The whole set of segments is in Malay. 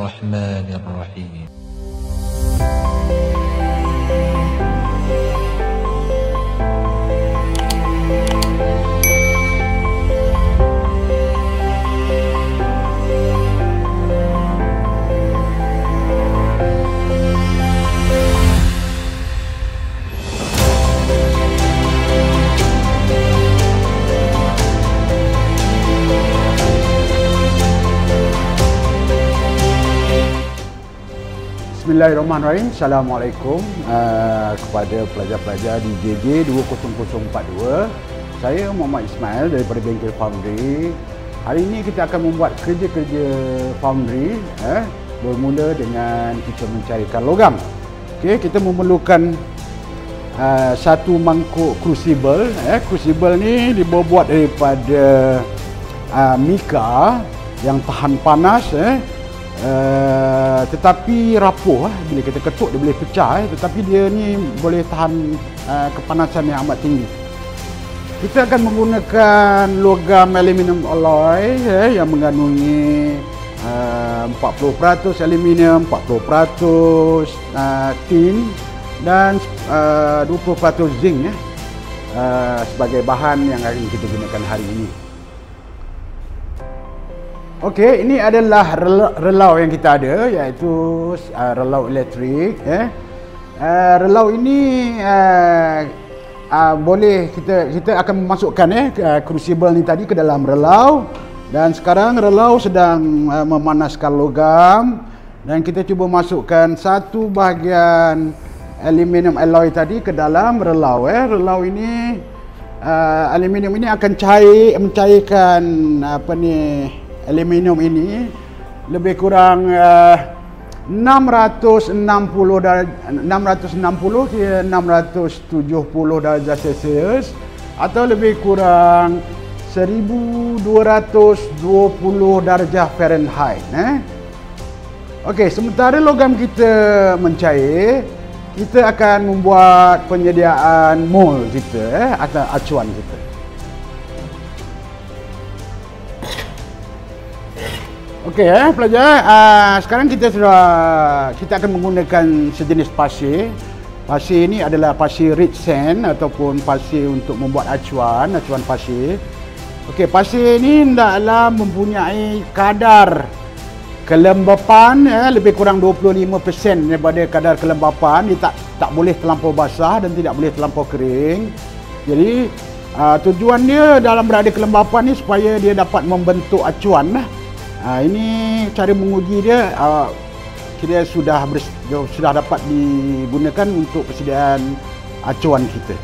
الرحمن الرحيم. Bismillahirrahmanirrahim. Assalamualaikum kepada pelajar-pelajar di JJ 20042. Saya Muhammad Ismail daripada Bengkel Foundry. Hari ini kita akan membuat kerja-kerja foundry bermula dengan kita mencarikan logam. Okey, kita memerlukan satu mangkuk crucible. Crucible ni dibuat daripada mika yang tahan panas, tetapi rapuh. Bila kita ketuk dia boleh pecah, tetapi dia ni boleh tahan kepanasan yang amat tinggi. Kita akan menggunakan logam aluminium alloy yang mengandungi 40% aluminium, 40% tin dan 20% zinc sebagai bahan yang akan kita gunakan hari ini. Okey, ini adalah relau yang kita ada, iaitu relau elektrik. Relau ini boleh kita akan memasukkan crucible ni tadi ke dalam relau, dan sekarang relau sedang memanaskan logam, dan kita cuba masukkan satu bahagian aluminium alloy tadi ke dalam relau. Relau ini aluminium ini akan mencairkan aluminium ini lebih kurang 660 ke 670 darjah Celsius atau lebih kurang 1220 darjah Fahrenheit. Okey, sementara logam kita mencair, kita akan membuat penyediaan mold kita atau acuan kita. Okey, pelajar, sekarang kita akan menggunakan sejenis pasir. Pasir ini adalah pasir red sand ataupun pasir untuk membuat acuan pasir. Okey, pasir ini hendaklah mempunyai kadar kelembapan lebih kurang 25% daripada kadar kelembapan. Dia tak boleh terlampau basah dan tidak boleh terlampau kering. Jadi tujuan dia dalam berada kelembapan ni supaya dia dapat membentuk acuan. Ini cara menguji dia, kira sudah dapat digunakan untuk persediaan acuan kita.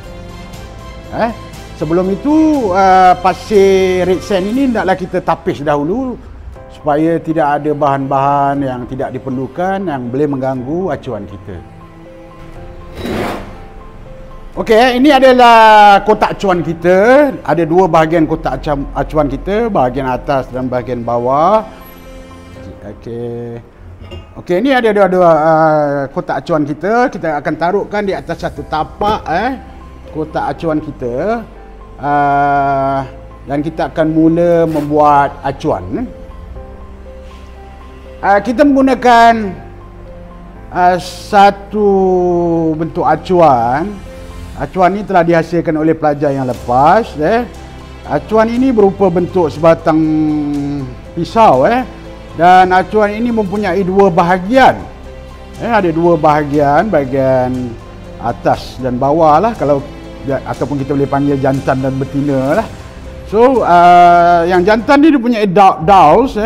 Sebelum itu pasir red sand ini hendaklah kita tapis dahulu supaya tidak ada bahan-bahan yang tidak diperlukan yang boleh mengganggu acuan kita. Okey, ini adalah kotak acuan kita. Ada dua bahagian kotak acuan kita, bahagian atas dan bahagian bawah. Okey, ini ada dua kotak acuan kita. Kita akan taruhkan di atas satu tapak kotak acuan kita. Dan kita akan mula membuat acuan. Kita menggunakan satu bentuk acuan. Acuan ini telah dihasilkan oleh pelajar yang lepas. Acuan ini berupa bentuk sebatang pisau. Dan acuan ini mempunyai dua bahagian. Ada dua bahagian, bahagian atas dan bawah lah, ataupun kita boleh panggil jantan dan betina lah. So yang jantan ni dia punya dowels.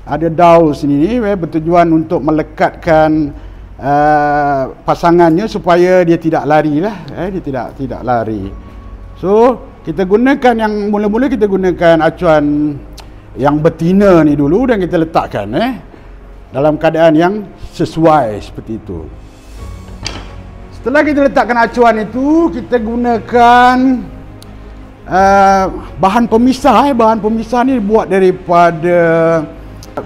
Ada dowels ini bertujuan untuk melekatkan pasangannya supaya dia tidak lari lah, dia tidak lari. So kita gunakan yang mula-mula kita gunakan acuan yang betina ni dulu, dan kita letakkan dalam keadaan yang sesuai seperti itu. Setelah kita letakkan acuan itu, kita gunakan bahan pemisah. Bahan pemisah ni dibuat daripada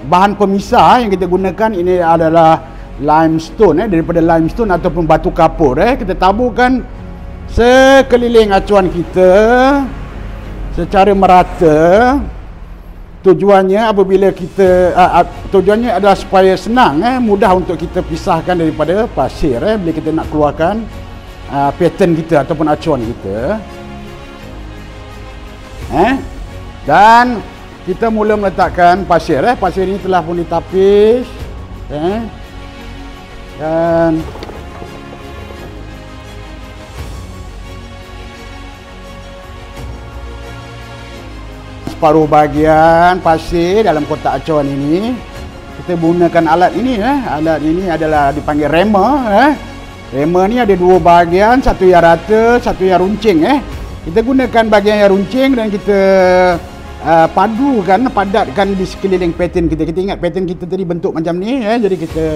bahan pemisah yang kita gunakan ini adalah limestone, daripada limestone ataupun batu kapur. Kita taburkan sekeliling acuan kita secara merata. tujuannya apabila kita tujuannya adalah supaya senang, mudah untuk kita pisahkan daripada pasir, bila kita nak keluarkan pattern kita ataupun acuan kita. Dan kita mula meletakkan pasir. Pasir ini telah pun ditapis, dan separuh bahagian pasir dalam kotak acuan ini kita gunakan alat ini. Alat ini adalah dipanggil rammer. Rammer ni ada dua bahagian, satu yang rata, satu yang runcing. Kita gunakan bahagian yang runcing dan kita padatkan di sekeliling pattern kita. Kita ingat pattern kita tadi bentuk macam ni, jadi kita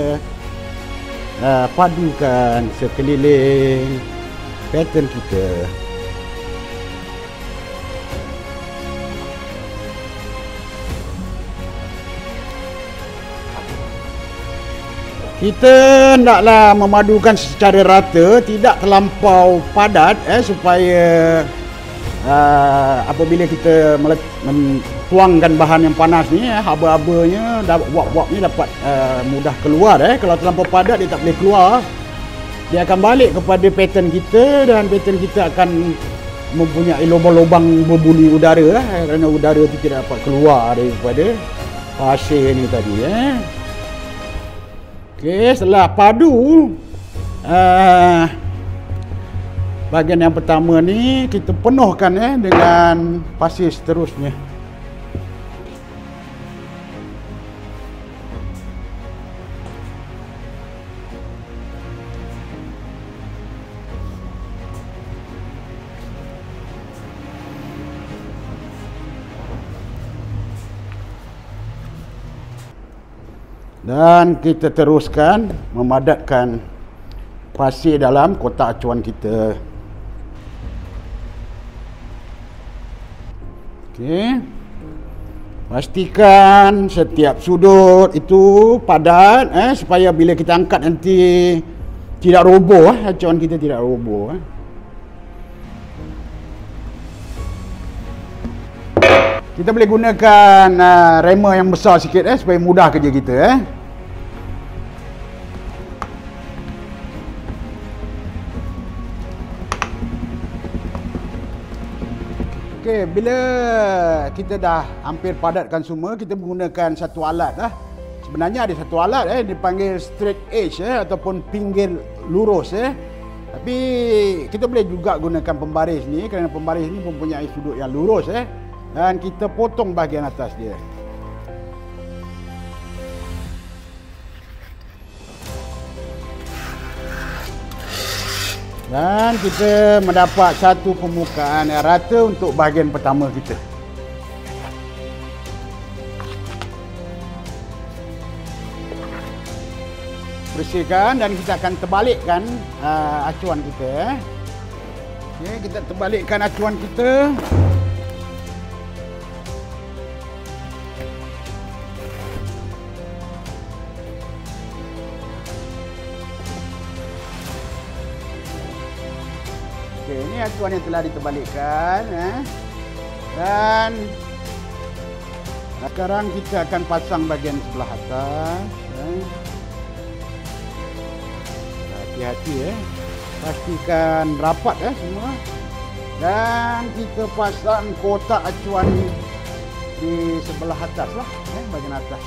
padukan sekeliling pattern kita. Kita hendaklah memadukan secara rata, tidak terlampau padat, supaya apabila kita tuangkan bahan yang panas ni, haba-habanya, wap-wap ni dapat mudah keluar. Kalau terlampau padat dia tak boleh keluar. Dia akan balik kepada pattern kita dan pattern kita akan mempunyai lubang-lubang berbuli udara, kerana udara itu tidak dapat keluar daripada pasir ni tadi. Okey, setelah padu bahagian yang pertama ni kita penuhkan dengan pasir seterusnya. Dan kita teruskan memadatkan pasir dalam kotak acuan kita. Okey. Pastikan setiap sudut itu padat, supaya bila kita angkat nanti tidak roboh, acuan kita tidak roboh. Kita boleh gunakan rammer yang besar sikit, supaya mudah kerja kita. Okey, bila kita dah hampir padatkan semua, kita menggunakan satu alat. Sebenarnya ada satu alat dipanggil straight edge, ataupun pinggir lurus. Tapi kita boleh juga gunakan pembaris ni, kerana pembaris ni mempunyai sudut yang lurus. Dan kita potong bahagian atas dia. Dan kita mendapat satu permukaan yang rata untuk bahagian pertama kita. Bersihkan dan kita akan terbalikkan acuan kita. Okey, kita terbalikkan acuan kita. Okey, ini acuan yang telah diterbalikkan. Dan sekarang kita akan pasang bahagian sebelah atas. Hati-hati, pastikan rapat semua. Dan kita pasang kotak acuan di sebelah atas lah, bahagian atas.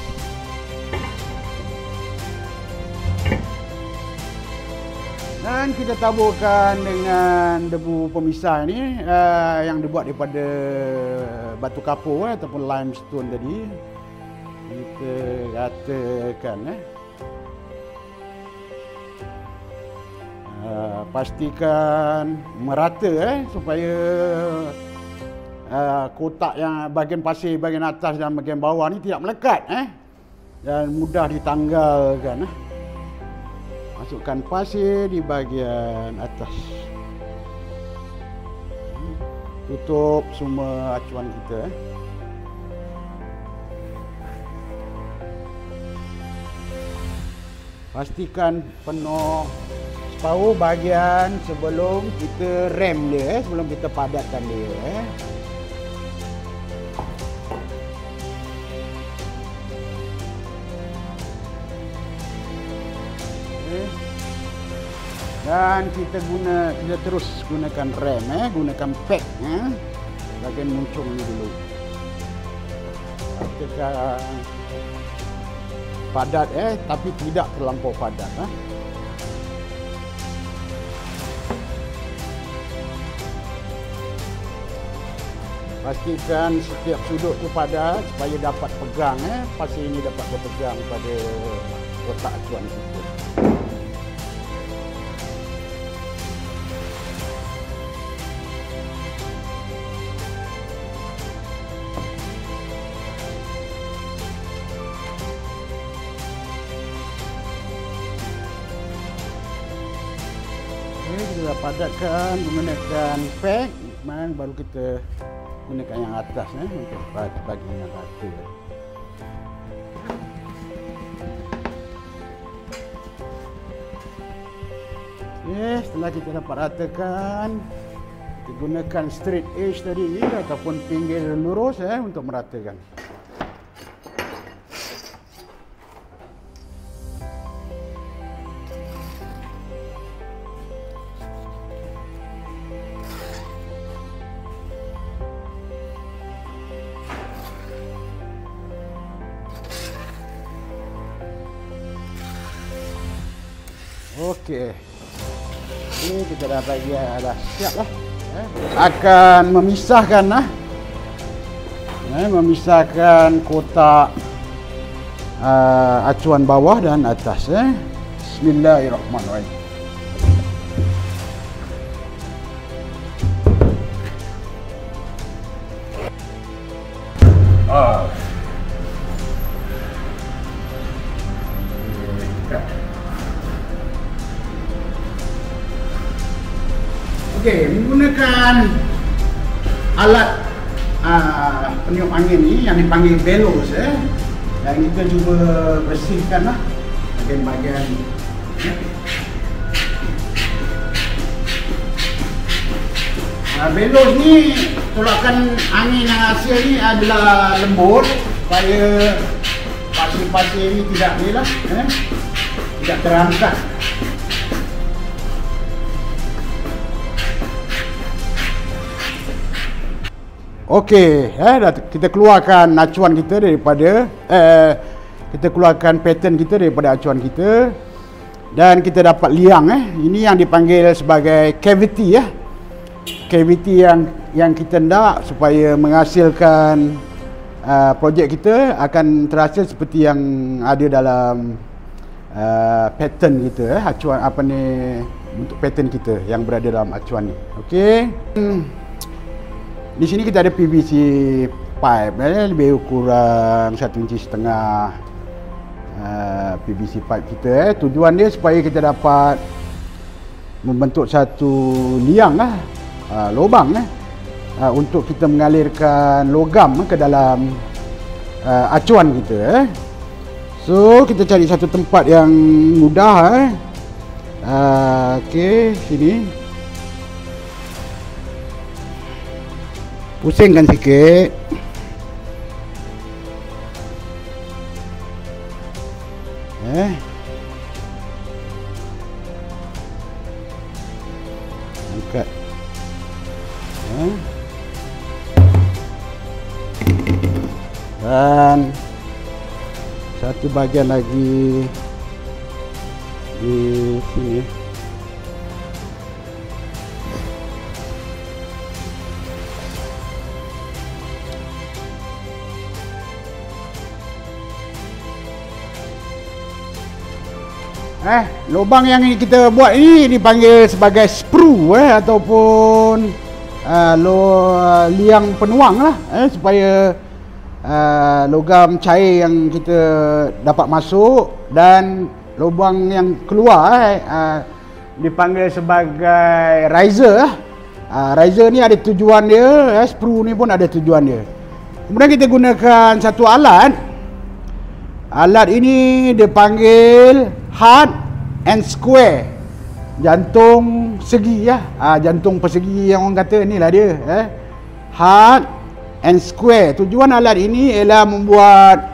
Dan kita taburkan dengan debu pemisah ni, yang dibuat daripada batu kapur ataupun limestone tadi. Kita ratakan. Pastikan merata supaya kotak yang bahagian pasir bahagian atas dan bahagian bawah ni tidak melekat dan mudah ditanggalkan. Masukkan pasir di bahagian atas. Tutup semua acuan kita. Pastikan penuh separuh bahagian sebelum kita rem dia, sebelum kita padatkan dia. Dan kita terus gunakan rem, gunakan peg, bagian muncung ni dulu. Kita padat, tapi tidak terlampau padat. Pastikan setiap sudut tu padat supaya dapat pegang, pasir ini dapat berpegang pada kotak acuan kita. Kita padatkan menggunakan peg, baru kita gunakan yang atas untuk bagi yang rata. Setelah kita dapat ratakan, kita gunakan straight edge tadi ataupun pinggir lurus untuk meratakan. Okey. Ini kita dah bagi dah siap lah. Akan memisahkan memisahkan kotak acuan bawah dan atas. Bismillahirrahmanirrahim. Okey, menggunakan alat peniup angin ni yang dipanggil bellows, dan kita cuba bersihkan bahagian-bahagian. Bellows ni tolakan angin yang hasil ni adalah lembut supaya pasir-pasir ni tidak tidak terangkat. Okey, kita keluarkan acuan kita daripada kita keluarkan pattern kita daripada acuan kita dan kita dapat liang. Ini yang dipanggil sebagai cavity, cavity yang kita nak supaya menghasilkan projek kita akan terhasil seperti yang ada dalam pattern kita, acuan untuk pattern kita yang berada dalam acuan ni. Okey. Di sini kita ada PVC pipe, lebih kurang 1,5 inci PVC pipe kita. Tujuan dia supaya kita dapat membentuk satu liang lubang untuk kita mengalirkan logam ke dalam acuan kita. So kita cari satu tempat yang mudah. Okey, sini. Pusingkan sikit. Angkat. Dan satu bahagian lagi di sini. Lubang yang kita buat ini dipanggil sebagai sprue ataupun liang penuang supaya logam cair yang kita dapat masuk dan lubang yang keluar dipanggil sebagai riser. Riser ni ada tujuan dia, sprue ni pun ada tujuan dia. Kemudian kita gunakan satu alat. Alat ini dipanggil hard and square, jantung segi jantung persegi yang orang kata inilah dia, hard and square. Tujuan alat ini ialah membuat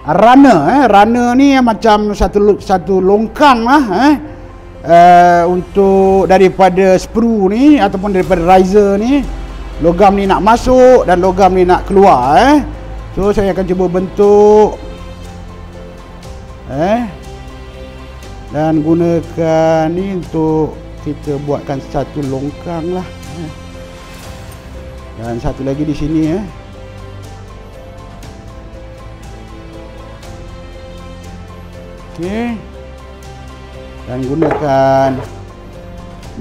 runner. Runner ni macam satu longkang untuk daripada sprue ni ataupun daripada riser ni, logam ni nak masuk dan logam ni nak keluar. So saya akan cuba bentuk dan gunakan ni untuk kita buatkan satu longkang lah. Dan satu lagi di sini okey. Dan gunakan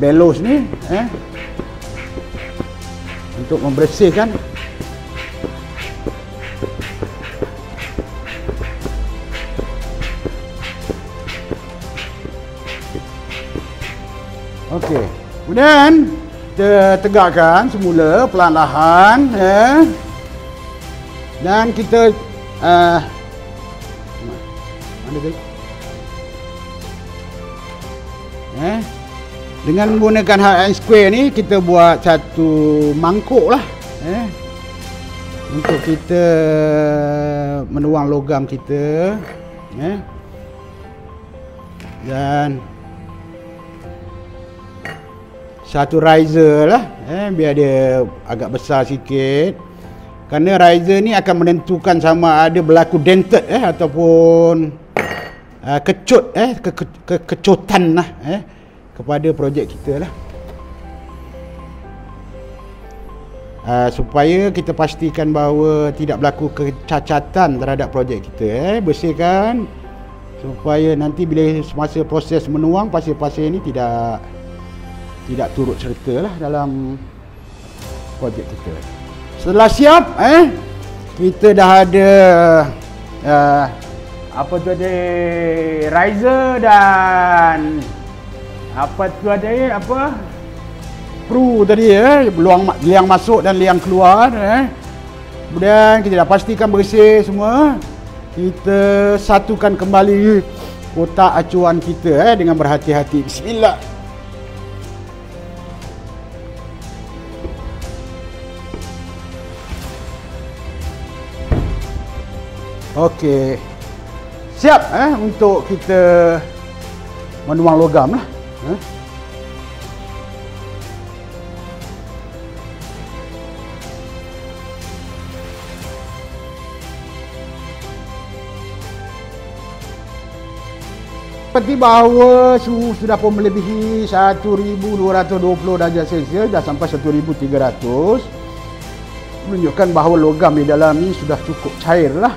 bellows ni untuk membersihkan. Okey. Kemudian kita tegakkan semula perlahan-lahan dan kita mana tu? Dengan menggunakan hard and square ni kita buat satu mangkuk lah untuk kita menuang logam kita dan satu riser lah biar dia agak besar sikit, kerana riser ni akan menentukan sama ada berlaku dented ataupun kecut kecutan lah kepada projek kita lah, supaya kita pastikan bahawa tidak berlaku kecacatan terhadap projek kita. Bersihkan supaya nanti bila semasa proses menuang pasir-pasir ni tidak turut serta lah dalam projek kita. Setelah siap kita dah ada apa tu ada riser dan apa tu ada apa sprue tadi liang masuk dan liang keluar kemudian kita dah pastikan bersih semua. Kita satukan kembali kotak acuan kita dengan berhati-hati. Bismillah. Okey. Siap untuk kita menuang logam lah. Seperti bahawa suhu sudah pun melebihi 1220 darjah Celsius, dah sampai 1300, menunjukkan bahawa logam di dalam ni sudah cukup cair lah.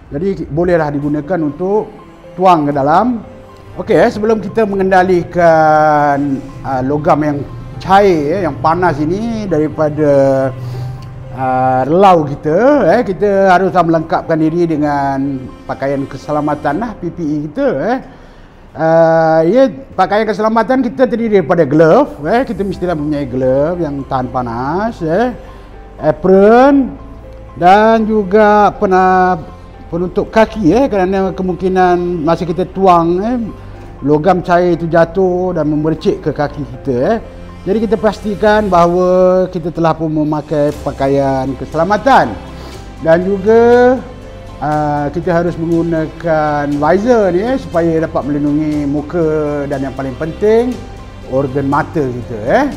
Jadi bolehlah digunakan untuk tuang ke dalam. Okey, sebelum kita mengendalikan logam yang cair, yang panas ini daripada relau kita, kita harus melengkapkan diri dengan pakaian keselamatan lah, PPE kita. Pakaian keselamatan kita terdiri daripada glove, kita mestilah mempunyai glove yang tahan panas, apron dan juga penutup kaki kerana kemungkinan masa kita tuang logam cair itu jatuh dan memercik ke kaki kita. Jadi kita pastikan bahawa kita telah pun memakai pakaian keselamatan dan juga kita harus menggunakan visor ni supaya dapat melindungi muka dan yang paling penting organ mata kita.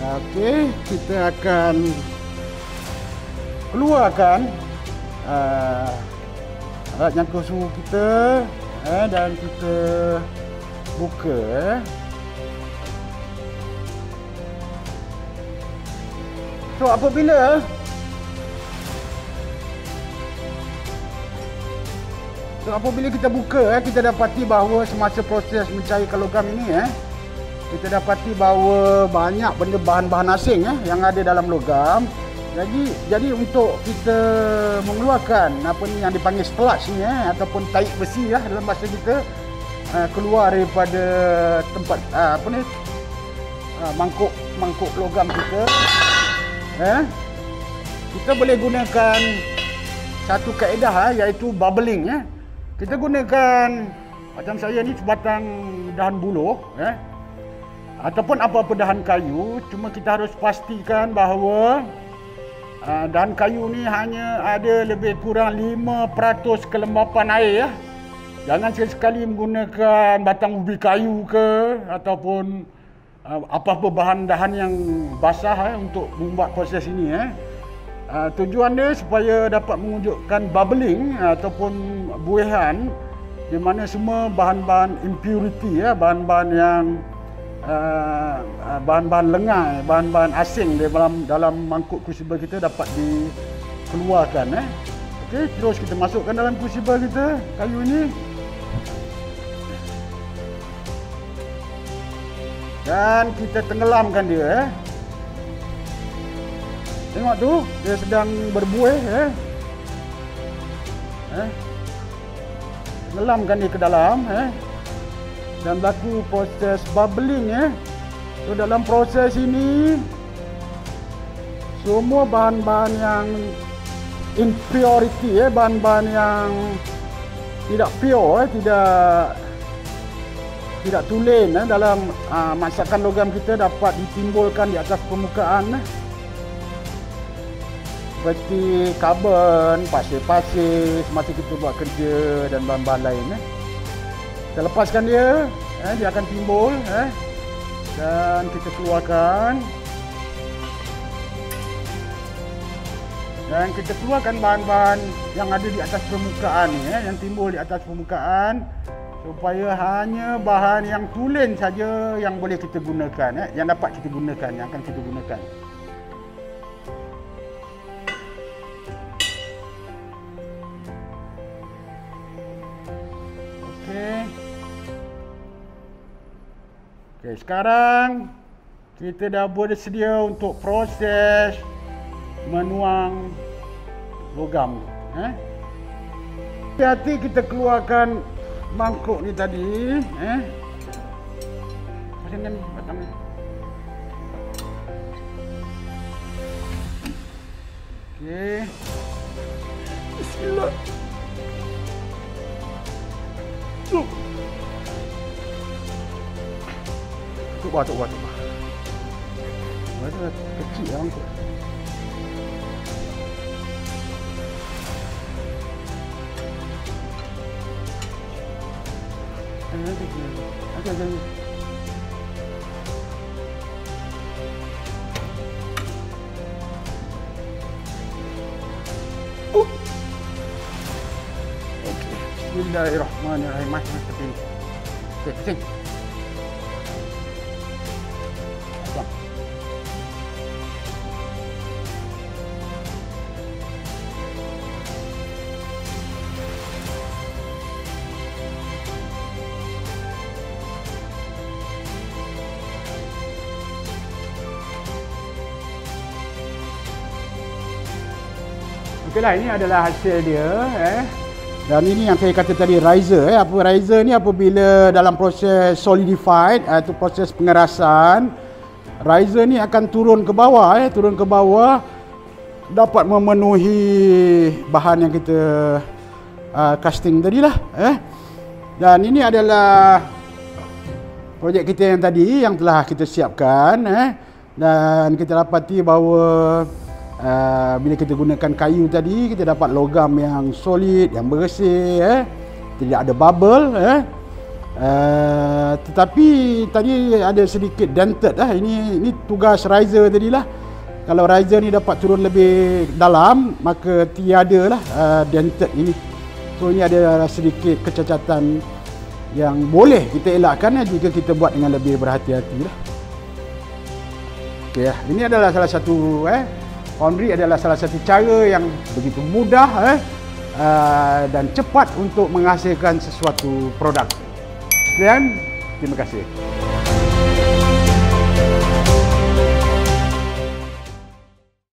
Okey, kita akan keluarkan alat jangkau suhu kita dan kita buka so apabila kita buka kita dapati bahawa semasa proses mencairkan logam ini kita dapati bahawa banyak benda bahan-bahan asing yang ada dalam logam. Jadi untuk kita mengeluarkan apa ni yang dipanggil sludge ni ataupun taik besi lah dalam bahasa kita, keluar daripada tempat mangkuk logam kita, kita boleh gunakan satu kaedah iaitu bubbling. Kita gunakan macam saya ni sebatang dahan buluh ataupun apa-apa dahan kayu, cuma kita harus pastikan bahawa dahan kayu ni hanya ada lebih kurang 5% kelembapan air Jangan sekali-sekali menggunakan batang ubi kayu ke ataupun apa-apa bahan-bahan yang basah untuk membuat proses ini. Tujuan dia supaya dapat mewujudkan bubbling ataupun buaian di mana semua bahan-bahan impurity, bahan-bahan yang bahan-bahan lengai, bahan-bahan asing di dalam mangkuk crucible kita dapat dikeluarkan. Okey, terus kita masukkan dalam crucible kita kayu ini. Dan kita tenggelamkan dia. Tengok tu, dia sedang berbuih. Tenggelamkan dia ke dalam. Dan berlaku proses bubbling. So, dalam proses ini, semua bahan-bahan yang impurity, bahan-bahan yang tidak pure, tidak tulen dalam masakan logam kita dapat ditimbulkan di atas permukaan. Seperti karbon, pasir-pasir semasa kita buat kerja dan bahan-bahan lain. Kita lepaskan dia, dia akan timbul. Dan kita keluarkan. Dan kita keluarkan bahan-bahan yang ada di atas permukaan ni, yang timbul di atas permukaan. Supaya hanya bahan yang tulen saja yang boleh kita gunakan, yang dapat kita gunakan, yang akan kita gunakan. Okey, sekarang kita dah bersedia untuk proses menuang logam. Hati-hati kita keluarkan mangkuk ni tadi, pasangkan batang ni. Okey. Bismillah. Tuk bah. Macam kecil lah mangkuk. Ada. Okey. Bismillahirrahmanirrahim. Macam seperti ini. Okey, pusing. Okeylah, ini adalah hasil dia. Dan ini yang saya kata tadi riser. Riser ni apabila dalam proses solidified, itu proses pengerasan, riser ni akan turun ke bawah. Turun ke bawah dapat memenuhi bahan yang kita casting tadilah. Dan ini adalah projek kita yang tadi yang telah kita siapkan. Dan kita dapati bahawa bila kita gunakan kayu tadi, kita dapat logam yang solid, yang bersih, tidak ada bubble. Tetapi tadi ada sedikit dented. Ini tugas riser tadilah. Kalau riser ni dapat turun lebih dalam, maka tiadalah dented ini. So ini ada sedikit kecacatan yang boleh kita elakkan jika kita buat dengan lebih berhati-hati lah. Okay, ini adalah salah satu foundry adalah salah satu cara yang begitu mudah dan cepat untuk menghasilkan sesuatu produk. Sekian, terima kasih.